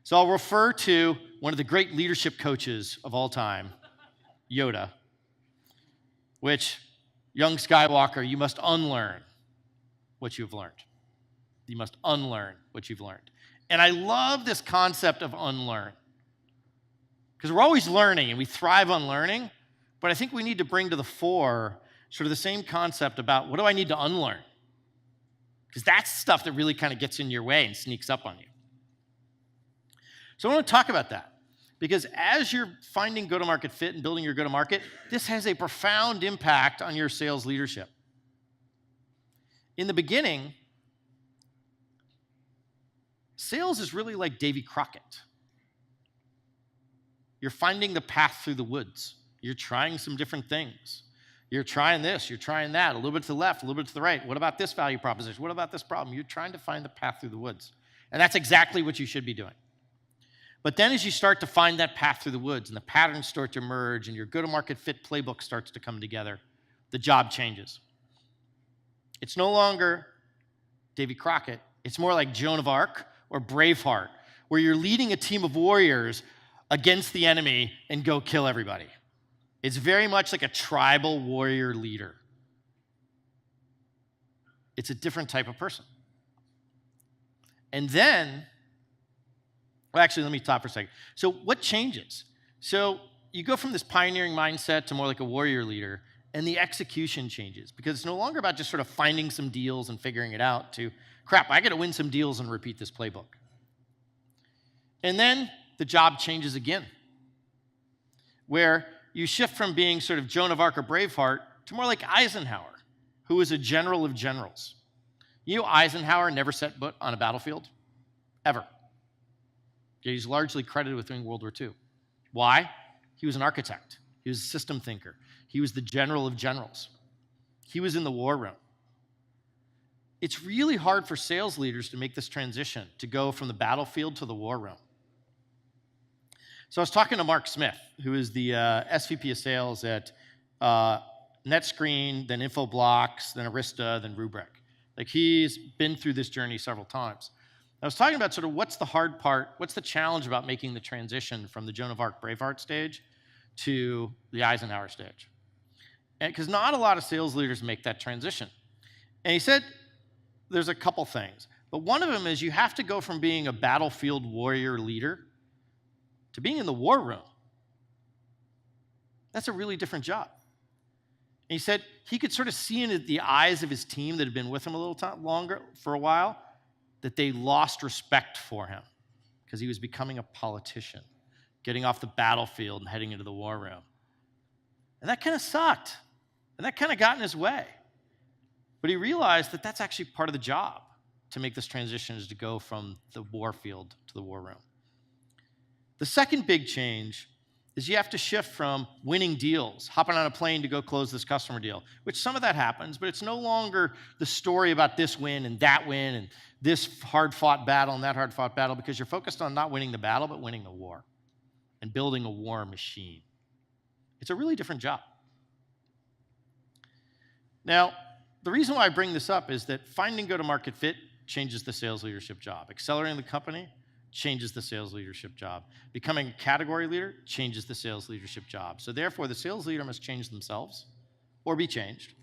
So I'll refer to one of the great leadership coaches of all time, Yoda, which, young Skywalker, you must unlearn what you've learned. You must unlearn what you've learned. And I love this concept of unlearn, because we're always learning and we thrive on learning, but I think we need to bring to the fore sort of the same concept about what do I need to unlearn? Because that's stuff that really kind of gets in your way and sneaks up on you. So I want to talk about that, because as you're finding go-to-market fit and building your go-to-market, this has a profound impact on your sales leadership. In the beginning, sales is really like Davy Crockett. You're finding the path through the woods. You're trying some different things. You're trying this, you're trying that, a little bit to the left, a little bit to the right. What about this value proposition? What about this problem? You're trying to find the path through the woods. And that's exactly what you should be doing. But then as you start to find that path through the woods and the patterns start to emerge and your go-to-market fit playbook starts to come together, the job changes. It's no longer Davy Crockett. It's more like Joan of Arc or Braveheart, where you're leading a team of warriors against the enemy and go kill everybody. It's very much like a tribal warrior leader. It's a different type of person. And then, well, actually, let me stop for a second. So what changes? So you go from this pioneering mindset to more like a warrior leader, and the execution changes, because it's no longer about just sort of finding some deals and figuring it out to, crap, I got to win some deals and repeat this playbook. And then the job changes again, where you shift from being sort of Joan of Arc or Braveheart to more like Eisenhower, who was a general of generals. You know, Eisenhower never set foot on a battlefield, ever. He's largely credited with winning World War II. Why? He was an architect. He was a system thinker. He was the general of generals. He was in the war room. It's really hard for sales leaders to make this transition, to go from the battlefield to the war room. So I was talking to Mark Smith, who is the SVP of sales at NetScreen, then Infoblox, then Arista, then Rubrik. Like, he's been through this journey several times. I was talking about sort of what's the hard part, what's the challenge about making the transition from the Joan of Arc, Braveheart stage to the Eisenhower stage. Because not a lot of sales leaders make that transition. And he said there's a couple things. But one of them is you have to go from being a battlefield warrior leader to being in the war room. That's a really different job. And he said he could sort of see in the eyes of his team that had been with him a little time longer, for a while, that they lost respect for him because he was becoming a politician, getting off the battlefield and heading into the war room. And that kind of sucked. And that kind of got in his way. But he realized that that's actually part of the job to make this transition, is to go from the war field to the war room. The second big change is you have to shift from winning deals, hopping on a plane to go close this customer deal, which some of that happens, but it's no longer the story about this win and this hard-fought battle and that hard-fought battle, because you're focused on not winning the battle, but winning the war and building a war machine. It's a really different job. Now, the reason why I bring this up is that finding go-to-market fit changes the sales leadership job. Accelerating the company changes the sales leadership job. Becoming a category leader changes the sales leadership job. So therefore, the sales leader must change themselves or be changed.